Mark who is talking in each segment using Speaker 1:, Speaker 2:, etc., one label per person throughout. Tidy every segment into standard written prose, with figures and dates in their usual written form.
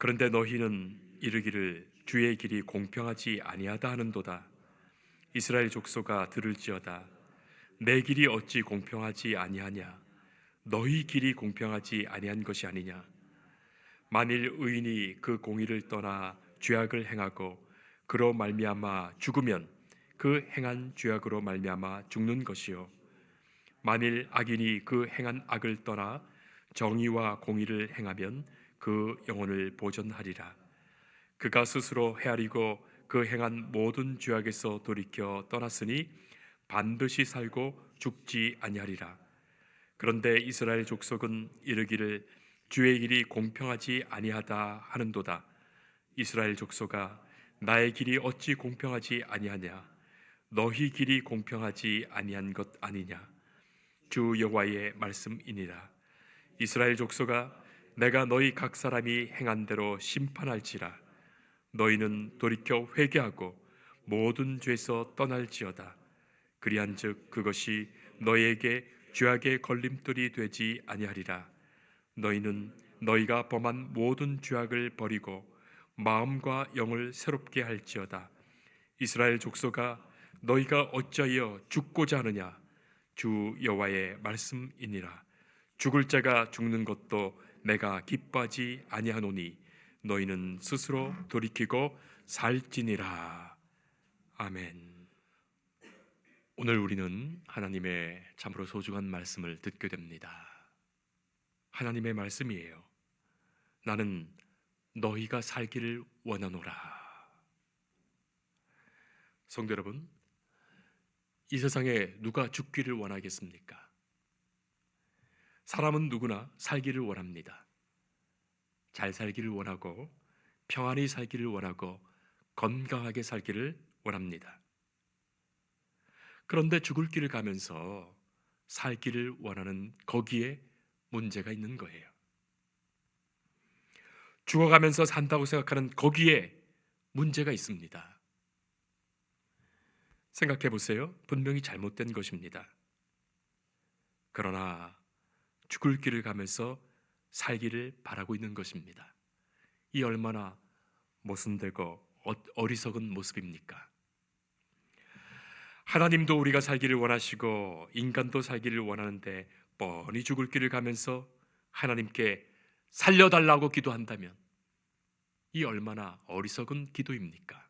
Speaker 1: 그런데 너희는 이르기를 주의 길이 공평하지 아니하다 하는도다. 이스라엘 족속아 들을지어다. 내 길이 어찌 공평하지 아니하냐? 너희 길이 공평하지 아니한 것이 아니냐? 만일 의인이 그 공의를 떠나 죄악을 행하고 그로 말미암아 죽으면 그 행한 죄악으로 말미암아 죽는 것이요, 만일 악인이 그 행한 악을 떠나 정의와 공의를 행하면 그 영혼을 보존하리라. 그가 스스로 헤아리고 그 행한 모든 죄악에서 돌이켜 떠났으니 반드시 살고 죽지 아니하리라. 그런데 이스라엘 족속은 이르기를 주의 길이 공평하지 아니하다 하는도다. 이스라엘 족속아 나의 길이 어찌 공평하지 아니하냐? 너희 길이 공평하지 아니한 것 아니냐? 주 여호와의 말씀이니라. 이스라엘 족속아 내가 너희 각 사람이 행한 대로 심판할지라. 너희는 돌이켜 회개하고 모든 죄에서 떠날지어다. 그리한즉 그것이 너희에게 죄악의 걸림돌이 되지 아니하리라. 너희는 너희가 범한 모든 죄악을 버리고 마음과 영을 새롭게 할지어다. 이스라엘 족속아 너희가 어찌하여 죽고자 하느냐? 주 여호와의 말씀이니라. 죽을 자가 죽는 것도 내가 기뻐하지 아니하노니 너희는 스스로 돌이키고 살지니라. 아멘. 오늘 우리는 하나님의 참으로 소중한 말씀을 듣게 됩니다. 하나님의 말씀이에요. 나는 너희가 살기를 원하노라. 성도 여러분, 이 세상에 누가 죽기를 원하겠습니까? 사람은 누구나 살기를 원합니다. 잘 살기를 원하고 평안히 살기를 원하고 건강하게 살기를 원합니다. 그런데 죽을 길을 가면서 살기를 원하는 거기에 문제가 있는 거예요. 죽어가면서 산다고 생각하는 거기에 문제가 있습니다. 생각해 보세요. 분명히 잘못된 것입니다. 그러나 죽을 길을 가면서 살기를 바라고 있는 것입니다. 이 얼마나 모순되고 어리석은 모습입니까? 하나님도 우리가 살기를 원하시고 인간도 살기를 원하는데 뻔히 죽을 길을 가면서 하나님께 살려달라고 기도한다면 이 얼마나 어리석은 기도입니까?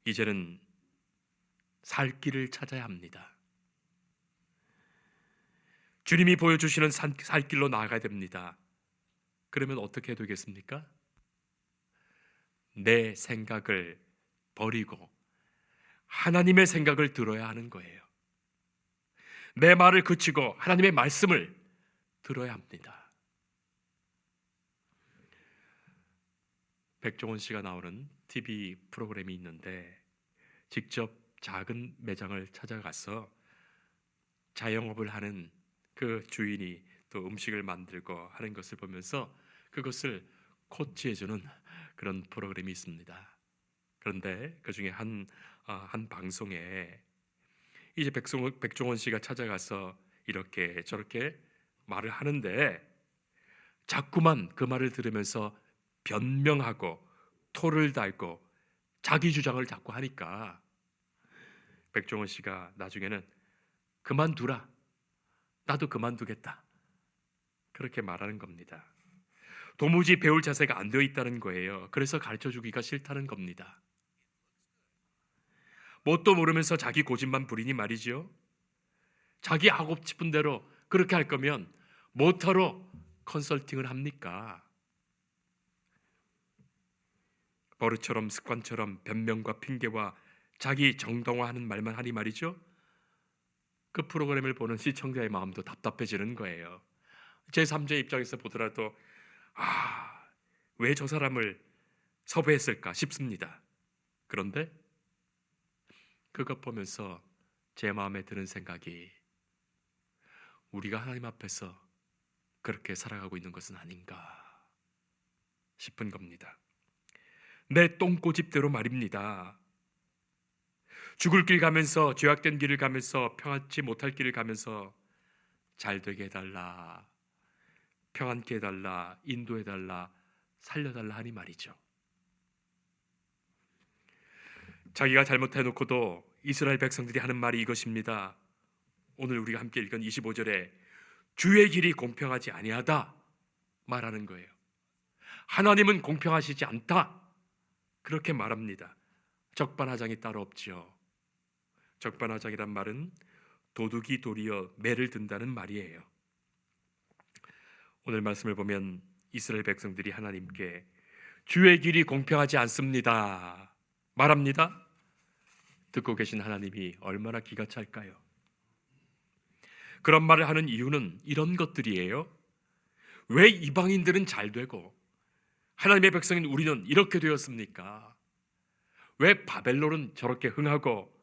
Speaker 1: 이제는 살 길을 찾아야 합니다. 주님이 보여주시는 살 길로 나아가야 됩니다. 그러면 어떻게 되겠습니까? 내 생각을 버리고 하나님의 생각을 들어야 하는 거예요. 내 말을 그치고 하나님의 말씀을 들어야 합니다. 백종원 씨가 나오는 TV 프로그램이 있는데 직접 작은 매장을 찾아가서 자영업을 하는 그 주인이 또 음식을 만들고 하는 것을 보면서 그것을 코치해주는 그런 프로그램이 있습니다. 그런데 그 중에 한 방송에 이제 백종원 씨가 찾아가서 이렇게 저렇게 말을 하는데 자꾸만 그 말을 들으면서 변명하고 토를 달고 자기 주장을 자꾸 하니까 백종원 씨가 나중에는 그만두라, 나도 그만두겠다, 그렇게 말하는 겁니다. 도무지 배울 자세가 안 되어 있다는 거예요. 그래서 가르쳐주기가 싫다는 겁니다. 뭣도 모르면서 자기 고집만 부리니 말이죠. 자기 하고 싶은 대로 그렇게 할 거면 뭐하러 컨설팅을 합니까? 버릇처럼 습관처럼 변명과 핑계와 자기 정당화하는 말만 하니 말이죠. 그 프로그램을 보는 시청자의 마음도 답답해지는 거예요. 제3자의 입장에서 보더라도 왜 저 사람을 섭외했을까 싶습니다. 그런데 그것 보면서 제 마음에 드는 생각이 우리가 하나님 앞에서 그렇게 살아가고 있는 것은 아닌가 싶은 겁니다. 내 똥꼬집대로 말입니다. 죽을 길 가면서 죄악된 길을 가면서 평안치 못할 길을 가면서 잘 되게 해달라, 평안케 해달라, 인도해달라, 살려달라 하니 말이죠. 자기가 잘못해놓고도 이스라엘 백성들이 하는 말이 이것입니다. 오늘 우리가 함께 읽은 25절에 주의 길이 공평하지 아니하다 말하는 거예요. 하나님은 공평하시지 않다, 그렇게 말합니다. 적반하장이 따로 없죠. 적반하장이란 말은 도둑이 도리어 매를 든다는 말이에요. 오늘 말씀을 보면 이스라엘 백성들이 하나님께 주의 길이 공평하지 않습니다 말합니다. 듣고 계신 하나님이 얼마나 기가 찰까요? 그런 말을 하는 이유는 이런 것들이에요. 왜 이방인들은 잘 되고 하나님의 백성인 우리는 이렇게 되었습니까? 왜 바벨론은 저렇게 흥하고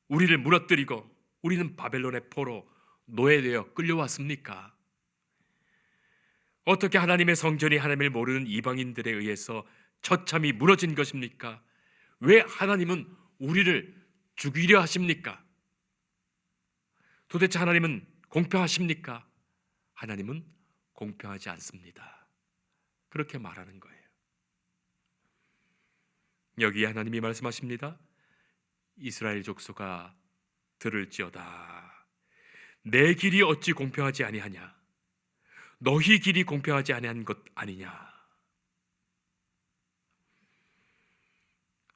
Speaker 1: 우리를 무너뜨리고 우리는 바벨론의 포로 노예되어 끌려왔습니까? 어떻게 하나님의 성전이 하나님을 모르는 이방인들에 의해서 처참히 무너진 것입니까? 왜 하나님은 우리를 죽이려 하십니까? 도대체 하나님은 공평하십니까? 하나님은 공평하지 않습니다. 그렇게 말하는 거예요. 여기에 하나님이 말씀하십니다. 이스라엘 족속아 들을지어다. 내 길이 어찌 공평하지 아니하냐? 너희 길이 공평하지 아니한 것 아니냐?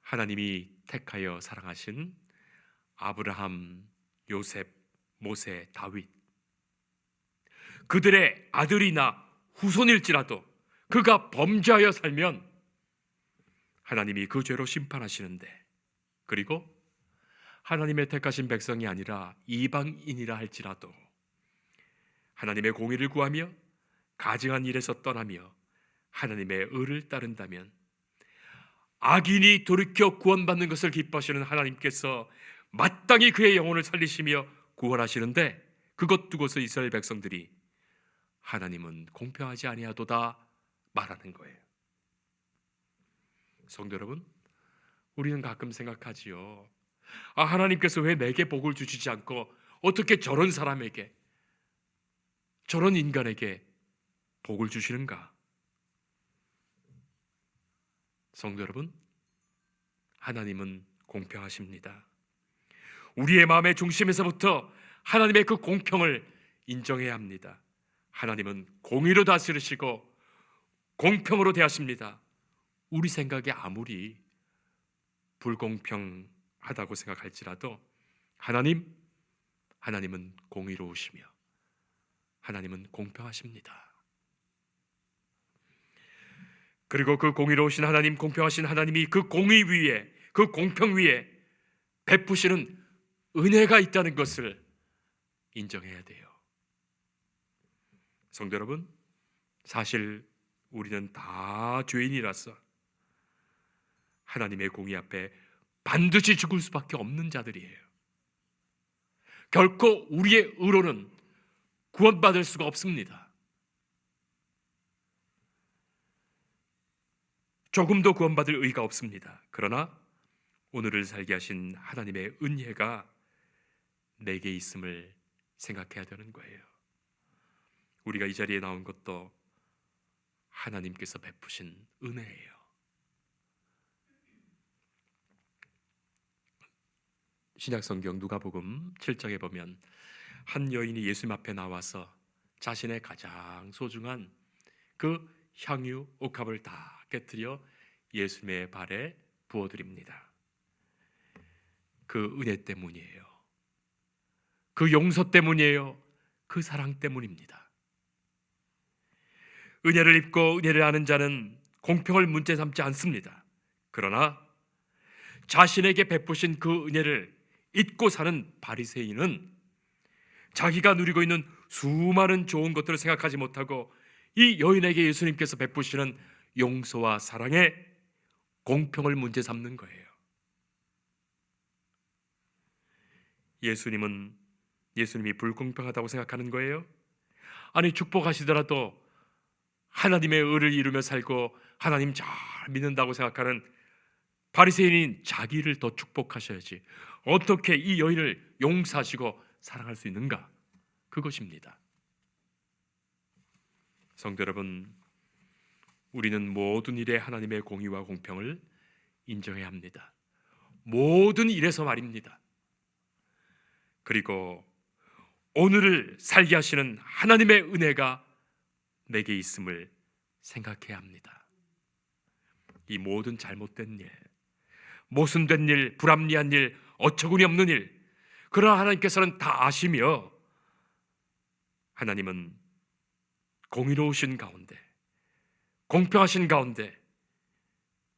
Speaker 1: 하나님이 택하여 사랑하신 아브라함, 요셉, 모세, 다윗, 그들의 아들이나 후손일지라도 그가 범죄하여 살면 하나님이 그 죄로 심판하시는데, 그리고 하나님의 택하신 백성이 아니라 이방인이라 할지라도 하나님의 공의를 구하며 가증한 일에서 떠나며 하나님의 의를 따른다면 악인이 돌이켜 구원받는 것을 기뻐하시는 하나님께서 마땅히 그의 영혼을 살리시며 구원하시는데, 그것 두고서 이스라엘 백성들이 하나님은 공평하지 아니하도다 말하는 거예요. 성도 여러분, 우리는 가끔 생각하지요. 하나님께서 왜 내게 복을 주시지 않고 어떻게 저런 사람에게, 저런 인간에게 복을 주시는가? 성도 여러분, 하나님은 공평하십니다. 우리의 마음의 중심에서부터 하나님의 그 공평을 인정해야 합니다. 하나님은 공의로 다스리시고 공평으로 대하십니다. 우리 생각에 아무리 불공평하다고 생각할지라도 하나님은 공의로우시며 하나님은 공평하십니다. 그리고 그 공의로우신 하나님, 공평하신 하나님이 그 공의 위에, 그 공평 위에 베푸시는 은혜가 있다는 것을 인정해야 돼요. 성도 여러분, 사실 우리는 다 죄인이라서 하나님의 공의 앞에 반드시 죽을 수밖에 없는 자들이에요. 결코 우리의 의로는 구원받을 수가 없습니다. 조금도 구원받을 의가 없습니다. 그러나 오늘을 살게 하신 하나님의 은혜가 내게 있음을 생각해야 되는 거예요. 우리가 이 자리에 나온 것도 하나님께서 베푸신 은혜예요. 신약성경 누가복음 7장에 보면 한 여인이 예수님 앞에 나와서 자신의 가장 소중한 그 향유 옥합을 다 깨뜨려 예수님의 발에 부어드립니다. 그 은혜 때문이에요. 그 용서 때문이에요. 그 사랑 때문입니다. 은혜를 입고 은혜를 아는 자는 공평을 문제 삼지 않습니다. 그러나 자신에게 베푸신 그 은혜를 잊고 사는 바리새인은 자기가 누리고 있는 수많은 좋은 것들을 생각하지 못하고 이 여인에게 예수님께서 베푸시는 용서와 사랑에 공평을 문제 삼는 거예요. 예수님이 불공평하다고 생각하는 거예요? 아니, 축복하시더라도 하나님의 의를 이루며 살고 하나님 잘 믿는다고 생각하는 바리새인인 자기를 더 축복하셔야지 어떻게 이 여인을 용서하시고 사랑할 수 있는가? 그것입니다. 성도 여러분, 우리는 모든 일에 하나님의 공의와 공평을 인정해야 합니다. 모든 일에서 말입니다. 그리고 오늘을 살게 하시는 하나님의 은혜가 내게 있음을 생각해야 합니다. 이 모든 잘못된 일, 모순된 일, 불합리한 일, 어처구니 없는 일, 그러나 하나님께서는 다 아시며 하나님은 공의로우신 가운데, 공평하신 가운데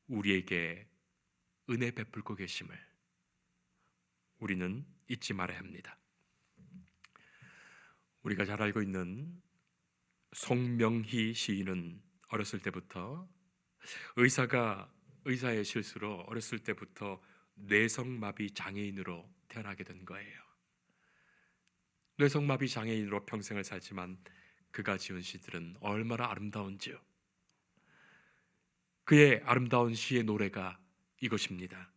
Speaker 1: 우리에게 은혜 베풀고 계심을 우리는 잊지 말아야 합니다. 우리가 잘 알고 있는 송명희 시인은 어렸을 때부터 의사의 실수로 어렸을 때부터 뇌성마비 장애인으로 태어나게 된 거예요. 뇌성마비 장애인으로 평생을 살지만 그가 지은 시들은 얼마나 아름다운지요. 그의 아름다운 시의 노래가 이것입니다.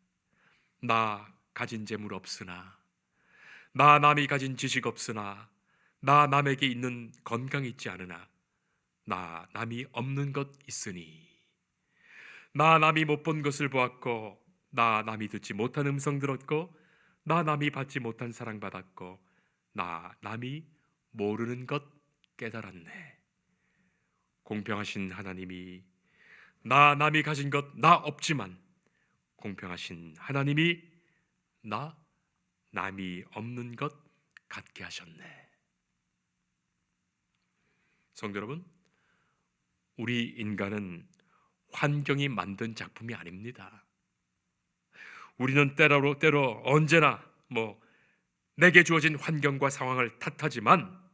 Speaker 1: 나 가진 재물 없으나, 나 남이 가진 지식 없으나, 나 남에게 있는 건강 있지 않으나, 나 남이 없는 것 있으니, 나 남이 못 본 것을 보았고, 나 남이 듣지 못한 음성 들었고, 나 남이 받지 못한 사랑 받았고, 나 남이 모르는 것 깨달았네. 공평하신 하나님이 나 남이 가진 것 나 없지만 공평하신 하나님이 나 남이 없는 것 갖게 하셨네. 성도 여러분, 우리 인간은 환경이 만든 작품이 아닙니다. 우리는 때로 언제나 내게 주어진 환경과 상황을 탓하지만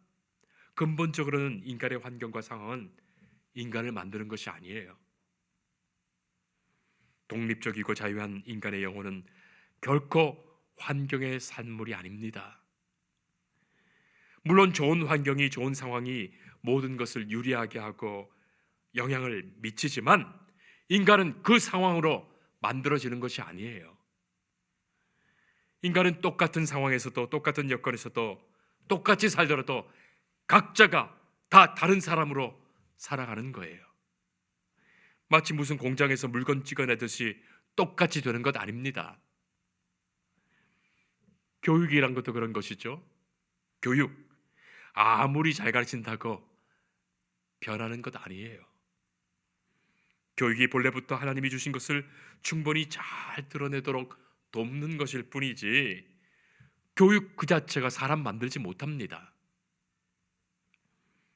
Speaker 1: 근본적으로는 인간의 환경과 상황은 인간을 만드는 것이 아니에요. 독립적이고 자유한 인간의 영혼은 결코 환경의 산물이 아닙니다. 물론 좋은 환경이, 좋은 상황이 모든 것을 유리하게 하고 영향을 미치지만 인간은 그 상황으로 만들어지는 것이 아니에요. 인간은 똑같은 상황에서도, 똑같은 여건에서도, 똑같이 살더라도 각자가 다 다른 사람으로 살아가는 거예요. 마치 무슨 공장에서 물건 찍어내듯이 똑같이 되는 것 아닙니다. 교육이란 것도 그런 것이죠. 교육, 아무리 잘 가르친다고 변하는 것 아니에요. 교육이 본래부터 하나님이 주신 것을 충분히 잘 드러내도록 돕는 것일 뿐이지 교육 그 자체가 사람 만들지 못합니다.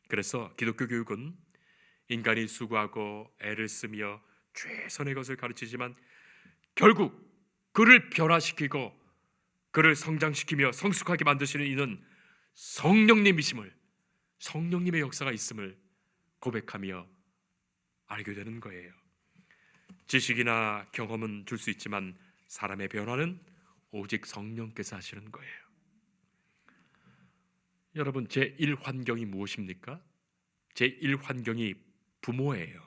Speaker 1: 그래서 기독교 교육은 인간이 수고하고 애를 쓰며 최선의 것을 가르치지만 결국 그를 변화시키고 그를 성장시키며 성숙하게 만드시는 이는 성령님이심을, 성령님의 역사가 있음을 고백하며 알게 되는 거예요. 지식이나 경험은 줄 수 있지만 사람의 변화는 오직 성령께서 하시는 거예요. 여러분, 제1환경이 무엇입니까? 제1환경이 부모예요.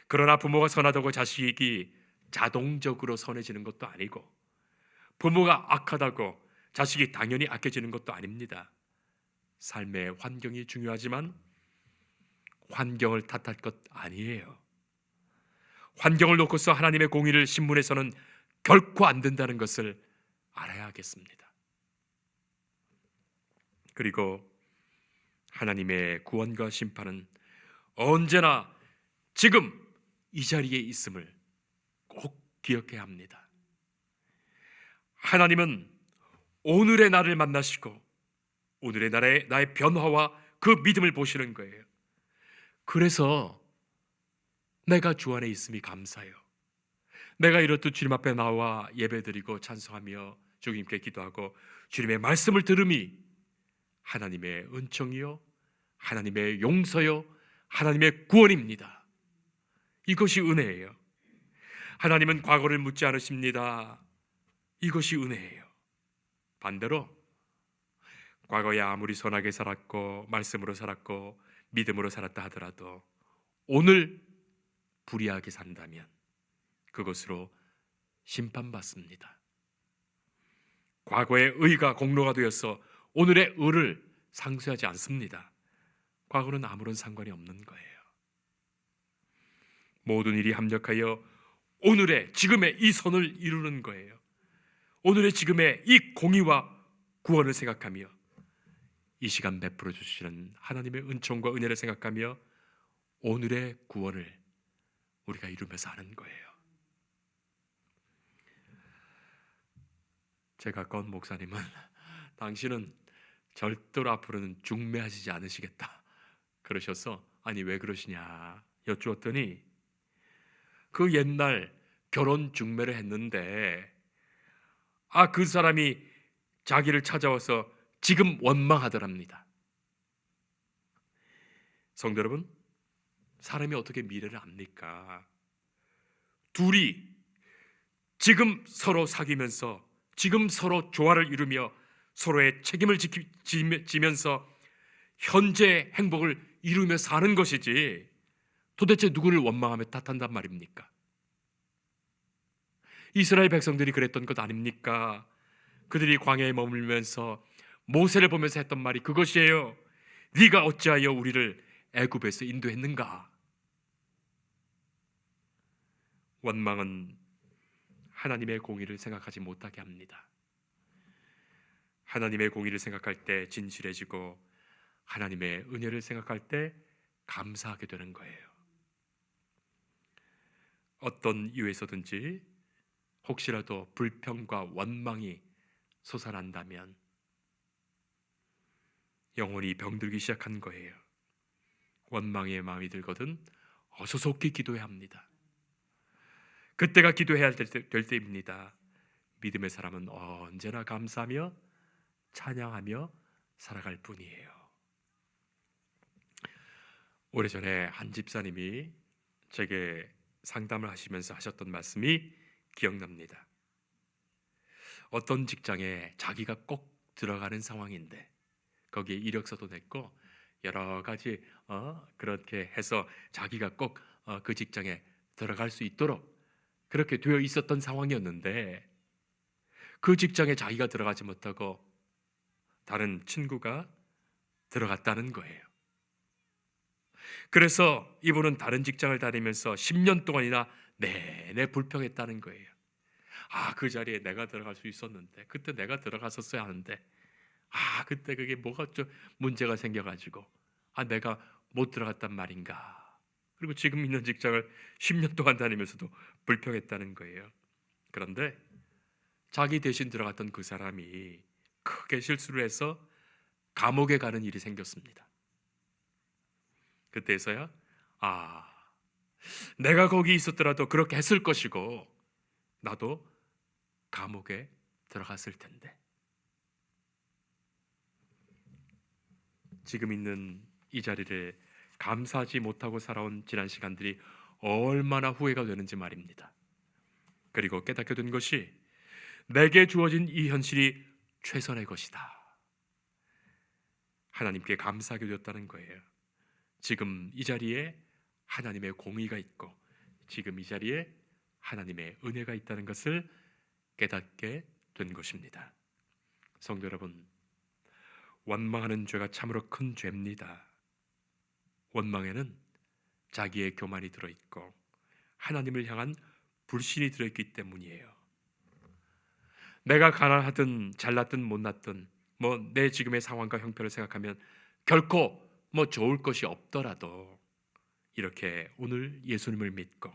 Speaker 1: 그러나 부모가 선하다고 자식이 자동적으로 선해지는 것도 아니고 부모가 악하다고 자식이 당연히 악해지는 것도 아닙니다. 삶의 환경이 중요하지만 환경을 탓할 것 아니에요. 환경을 놓고서 하나님의 공의를 신문해서는 결코 안 된다는 것을 알아야 하겠습니다. 그리고 하나님의 구원과 심판은 언제나 지금 이 자리에 있음을 꼭 기억해야 합니다. 하나님은 오늘의 나를 만나시고 오늘의 나의 변화와 그 믿음을 보시는 거예요. 그래서 내가 주 안에 있음이 감사해요. 내가 이렇듯 주님 앞에 나와 예배드리고 찬송하며 주님께 기도하고 주님의 말씀을 들음이 하나님의 은총이요, 하나님의 용서요, 하나님의 구원입니다. 이것이 은혜예요. 하나님은 과거를 묻지 않으십니다. 이것이 은혜예요. 반대로 과거에 아무리 선하게 살았고 말씀으로 살았고 믿음으로 살았다 하더라도 오늘 불의하게 산다면 그것으로 심판받습니다. 과거의 의가 공로가 되어서 오늘의 의를 상쇄하지 않습니다. 과거는 아무런 상관이 없는 거예요. 모든 일이 합력하여 오늘의 지금의 이 선을 이루는 거예요. 오늘의 지금의 이 공의와 구원을 생각하며 이 시간 베풀어 주시는 하나님의 은총과 은혜를 생각하며 오늘의 구원을 우리가 이루며 사는 거예요. 제가 건 목사님은 당신은 절대로 앞으로는 중매하시지 않으시겠다 그러셔서 아니 왜 그러시냐 여쭈었더니 그 옛날 결혼 중매를 했는데 그 사람이 자기를 찾아와서 지금 원망하더랍니다. 성도 여러분, 사람이 어떻게 미래를 압니까? 둘이 지금 서로 사귀면서 지금 서로 조화를 이루며 서로의 책임을 지면서 현재의 행복을 이루며 사는 것이지 도대체 누구를 원망하며 탓한단 말입니까? 이스라엘 백성들이 그랬던 것 아닙니까? 그들이 광야에 머물면서 모세를 보면서 했던 말이 그것이에요. 네가 어찌하여 우리를 애굽에서 인도했는가? 원망은 하나님의 공의를 생각하지 못하게 합니다. 하나님의 공의를 생각할 때 진실해지고 하나님의 은혜를 생각할 때 감사하게 되는 거예요. 어떤 이유에서든지 혹시라도 불평과 원망이 솟아난다면 영혼이 병들기 시작한 거예요. 원망의 마음이 들거든 어서 속히 기도해야 합니다. 그때가 기도해야 될 때입니다. 믿음의 사람은 언제나 감사하며 찬양하며 살아갈 뿐이에요. 오래전에 한 집사님이 제게 상담을 하시면서 하셨던 말씀이 기억납니다. 어떤 직장에 자기가 꼭 들어가는 상황인데 거기에 이력서도 냈고 여러 가지 그렇게 해서 자기가 꼭 그 직장에 들어갈 수 있도록 그렇게 되어 있었던 상황이었는데 그 직장에 자기가 들어가지 못하고 다른 친구가 들어갔다는 거예요. 그래서 이분은 다른 직장을 다니면서 10년 동안이나 내내 불평했다는 거예요. 그 자리에 내가 들어갈 수 있었는데 그때 내가 들어갔었어야 하는데 그때 그게 뭐가 좀 문제가 생겨가지고 내가 못 들어갔단 말인가. 그리고 지금 있는 직장을 10년 동안 다니면서도 불평했다는 거예요. 그런데 자기 대신 들어갔던 그 사람이 크게 실수를 해서 감옥에 가는 일이 생겼습니다. 그때서야 내가 거기 있었더라도 그렇게 했을 것이고 나도 감옥에 들어갔을 텐데. 지금 있는 이 자리를 감사하지 못하고 살아온 지난 시간들이 얼마나 후회가 되는지 말입니다. 그리고 깨닫게 된 것이 내게 주어진 이 현실이 최선의 것이다. 하나님께 감사하게 되었다는 거예요. 지금 이 자리에 하나님의 공의가 있고 지금 이 자리에 하나님의 은혜가 있다는 것을 깨닫게 된 것입니다. 성도 여러분, 원망하는 죄가 참으로 큰 죄입니다. 원망에는 자기의 교만이 들어있고 하나님을 향한 불신이 들어있기 때문이에요. 내가 가난하든 잘났든 못났든 내 지금의 상황과 형편을 생각하면 결코 좋을 것이 없더라도 이렇게 오늘 예수님을 믿고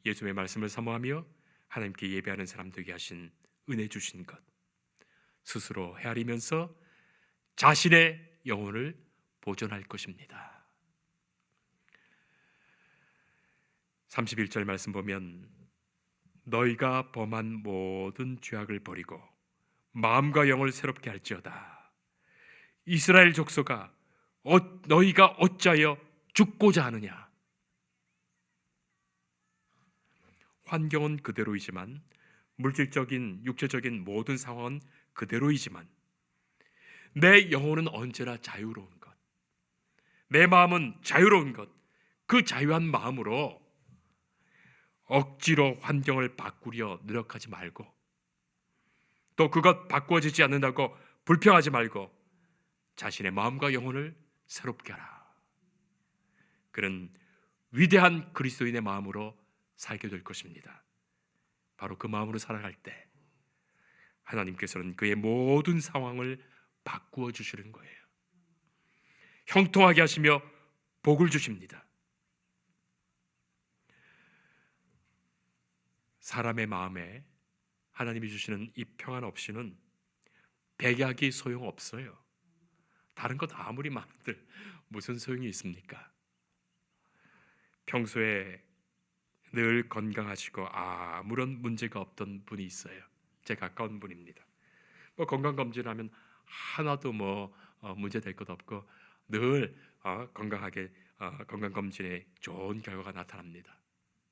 Speaker 1: 예수님의 말씀을 사모하며 하나님께 예배하는 사람 되게 하신 은혜 주신 것 스스로 헤아리면서 자신의 영혼을 보존할 것입니다. 31절 말씀 보면 너희가 범한 모든 죄악을 버리고 마음과 영을 새롭게 할지어다. 이스라엘 족속아 너희가 어찌하여 죽고자 하느냐. 환경은 그대로이지만 물질적인 육체적인 모든 상황은 그대로이지만 내 영혼은 언제나 자유로운 것, 내 마음은 자유로운 것, 그 자유한 마음으로 억지로 환경을 바꾸려 노력하지 말고 또 그것 바꾸어지지 않는다고 불평하지 말고 자신의 마음과 영혼을 새롭게 하라. 그는 위대한 그리스도인의 마음으로 살게 될 것입니다. 바로 그 마음으로 살아갈 때 하나님께서는 그의 모든 상황을 바꾸어 주시는 거예요. 형통하게 하시며 복을 주십니다. 사람의 마음에 하나님이 주시는 이 평안 없이는 백약이 소용없어요. 다른 것 아무리 많은들 무슨 소용이 있습니까? 평소에 늘 건강하시고 아무런 문제가 없던 분이 있어요. 제 가까운 분입니다. 건강검진하면 하나도 문제 될 것 없고 늘 건강하게 건강검진에 좋은 결과가 나타납니다.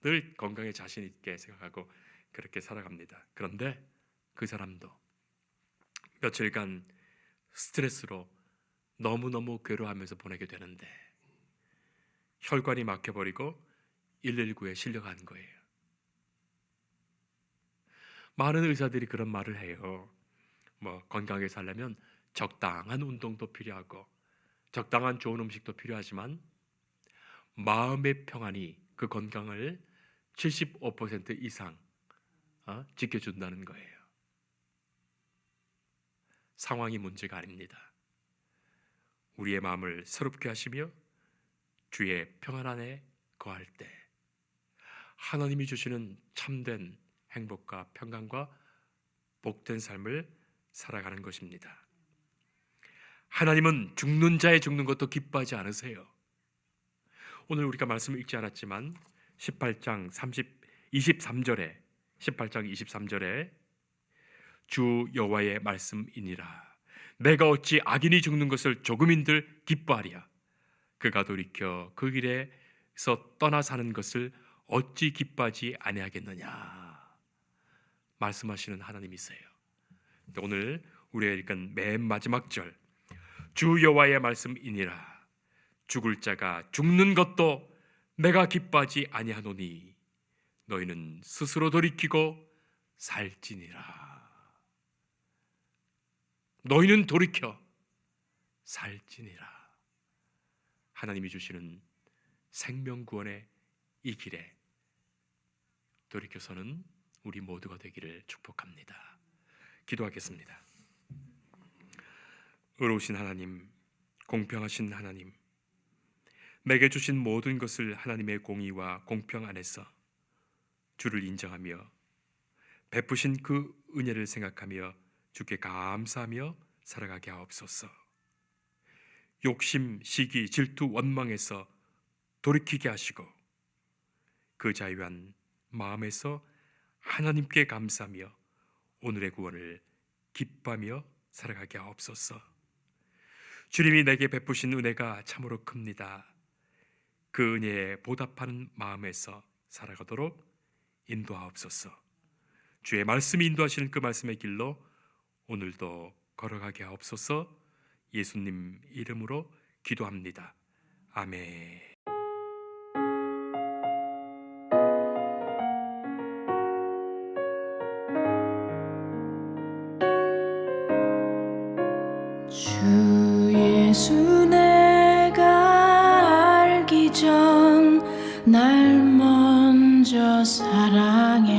Speaker 1: 늘 건강에 자신 있게 생각하고 그렇게 살아갑니다. 그런데 그 사람도 며칠간 스트레스로 너무너무 괴로워하면서 보내게 되는데 혈관이 막혀버리고 119에 실려간 거예요. 많은 의사들이 그런 말을 해요. 건강하게 살려면 적당한 운동도 필요하고 적당한 좋은 음식도 필요하지만 마음의 평안이 그 건강을 75% 이상 지켜준다는 거예요. 상황이 문제가 아닙니다. 우리의 마음을 새롭게 하시며 주의 평안 안에 거할 때 하나님이 주시는 참된 행복과 평강과 복된 삶을 살아가는 것입니다. 하나님은 죽는 자의 죽는 것도 기뻐하지 않으세요. 오늘 우리가 말씀을 읽지 않았지만 18장 23절에 주 여호와의 말씀이니라. 내가 어찌 악인이 죽는 것을 조금인들 기뻐하랴. 그가 돌이켜 그 길에서 떠나 사는 것을 어찌 기뻐하지 아니하겠느냐. 말씀하시는 하나님이세요. 오늘 우리가 읽은 맨 마지막 절, 주 여호와의 말씀이니라. 죽을 자가 죽는 것도 내가 기뻐하지 아니하노니 너희는 스스로 돌이키고 살지니라. 너희는 돌이켜 살지니라. 하나님이 주시는 생명구원의 이 길에 돌이켜서는 우리 모두가 되기를 축복합니다. 기도하겠습니다. 의로우신 하나님, 공평하신 하나님, 내게 주신 모든 것을 하나님의 공의와 공평 안에서 주를 인정하며 베푸신 그 은혜를 생각하며 주께 감사하며 살아가게 하옵소서. 욕심, 시기, 질투, 원망에서 돌이키게 하시고 그 자유한 마음에서 하나님께 감사하며 오늘의 구원을 기뻐하며 살아가게 하옵소서. 주님이 내게 베푸신 은혜가 참으로 큽니다. 그 은혜에 보답하는 마음에서 살아가도록 인도하옵소서. 주의 말씀이 인도하시는 그 말씀의 길로 오늘도 걸어가게 하옵소서. 예수님 이름으로 기도합니다. 아멘.
Speaker 2: 주 예수 내가 알기 전 날 먼저 사랑해